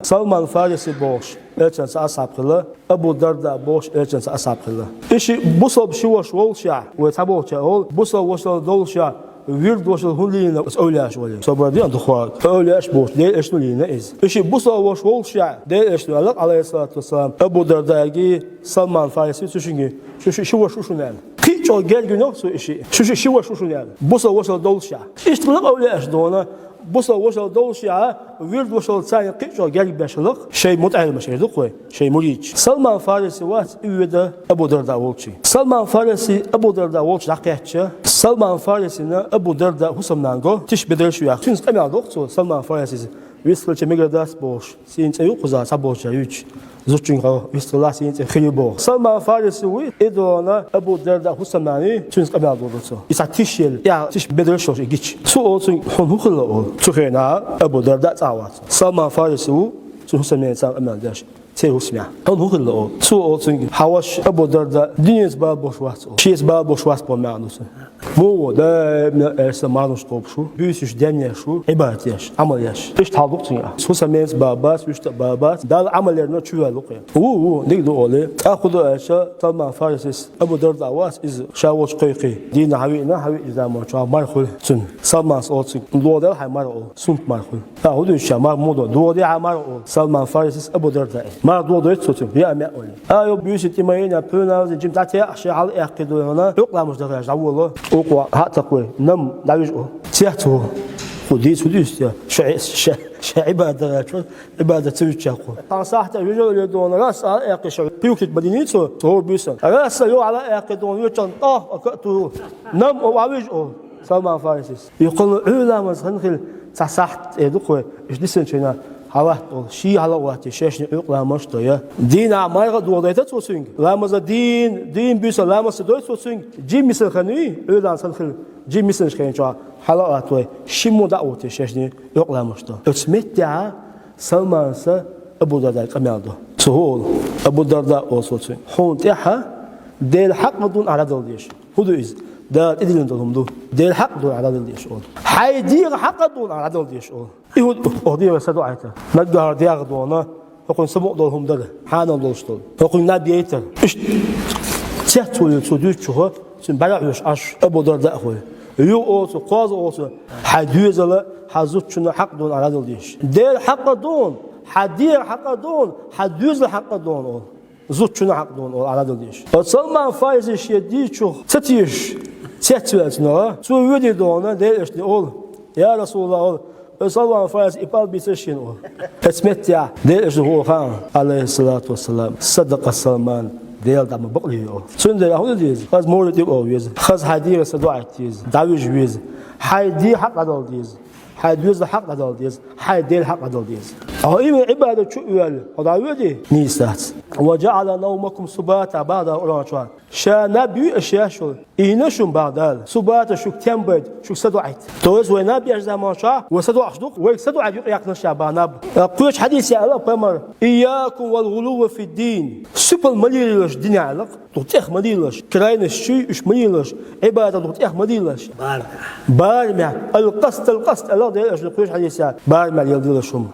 Salman Farisi boş, elçinse ashab kılı, Ebu Darda boş, elçinse ashab kılı. İşi bu sob şuvaş olşa, ve taboğça ol, bu sob olşa dolşa, vird olşa hunliğine öyleş oluyor. Sobra diyen duhar, öyleş boş, değil eşniliğine iz. İşi bu sob olşa, değil eşniliğine, aleyhissalatu vesselam, Ebu Darda'yı Salman Farisi düşünün, şu şuvaş uşunel. Hiç o gel gün yoksa işi, şu şuvaş uşunel, bu sob olşa dolşa. İşte bunu öyleş de ona, bu sob olşa dolşa, vird olşa tsayın, hiç o gel beşlik, şey mutaylı şeydi koy, şey muriç. Salman Farisi var, üvede Ebu Darda olçu. Salman Farisi Ebu Darda olçu hakiyatçı. Salman Farisi'ne Ebu Darda Hussam'dan tiş bedel şu yak. Çünkü emel doktor Salman Farisi Viskelçe megadas boş. Since yok kuza saboşa üç. Zuçunga viskelas since xili boş. Salman Farisi wi edona Ebu Darda Hussam'dan çünkü emel doktor. İsa tiş yel ya tiş bedel şu giç. Su olsun hunkulu ol. Çuhena Ebu Darda tavat. Salman Farisi wu Hussam'dan sam emel daş. Seyhusmya. On hukulu ol. Su olsun havaş Ebu Darda dünyası bağ boş vas ol. Şies bağ boş vas bu mağnusu. Bu da erse maruz topşu. Büyüsüş denye şu ibadet yaş, amal yaş. İşte halbuki ya. Hussam'dan babas, işte babas. Dal amellerine çüvelik ya. Ne de öyle. Akudu erse Salman Farisi Ebu Darda vas iz şavoç kıyqı. Dine havi zaman çağ marhul sun. Salman olsun. Doğada haymar ol. Sunt marhul. Ya hudu şamar modo. Doğada haymar ol. Salman Farisi Ebu Darda. ما دوّدوا يتصوتوا يا مأول. بيوسف تيمين يبون هذا الجيم تاتي أشياء على أكيدوا هنا يقلع مصدقش عوّله أقوى هاتقوي نم لا يجوا تياتو وديس عبادة عبادة تيجاكو. صاحت الرجال يدون راس على أكيد بيوكل بدينيتو هو بيسن راس يو على أكيدون يجون أكتو نم وعويجوا سلمان فارسيس يقول علماء خنخل صحت يدقوا إيش ديسنشنا havat ol şi hala vakti şeşni öklamış da ya din amayga doğdayta tutsun lamaza din büse lamasa doy tutsun cimmisel khani ölan sankhil cimmisel khayınca hala atwa şimu da oti şeşni öklamış da ötsmet ya salmansa Ebu Darda qamaldo suhul Ebu Darda olsun huntaha del haqdun aradal diş hudu iz da edilin dolumdu del haqdun aradal diş ol haydi haqdun aradal diş ol يهود أوديه وسادو عيته نجار دياغ دونا يقول سمو دولهم ده حانا دولشتول يقول ناديته إيش تحتول توديش شو سن بلعوش عش أبو دردا أخوي يو أوتو قاز أوتو حديث لا حزوت شنو حق دون على دوليش دير حق دون حدير حق دون حديث حق دون زوت شنو حق دون على دوليش فسلمان فايز شديد شو ستيش تحتولنا شو يودي دونا دير إيش أول يا رسول الله Salman Farisi ipal bir şey o. Esmet ya. Değil şu Huhan aleyhissalatu vesselam. Sadaka Salman. Değil damı bakıyor. Şimdi ne diyoruz? Az mor diyor o yüz. Az hadiye saduat diyoruz. Davuj yüz. Haydi hak adal diyoruz. Haydi hak adal diyoruz. Haydi hak adal diyoruz. Ama ibadet şu üyel. O da öyle nisat. Ve ceala nawmakum subata ba'da ulançwa. Şanabi eşya şu. İğne şu ba'da. Subata şu tembed şu saduat. Toz ve nabi zaman şa ve saduat ve saduat yakın şabanab. Kuş hadis ya Allah peygamber. İyyakum vel gulu fi din. Süpel maliylaş dinalıq. Tutih maliylaş. Kirayne şu üç maliylaş. İbadet tutih maliylaş. Barma. El qast Allah diyor. Kuş hadis ya. Barma yıldırışım.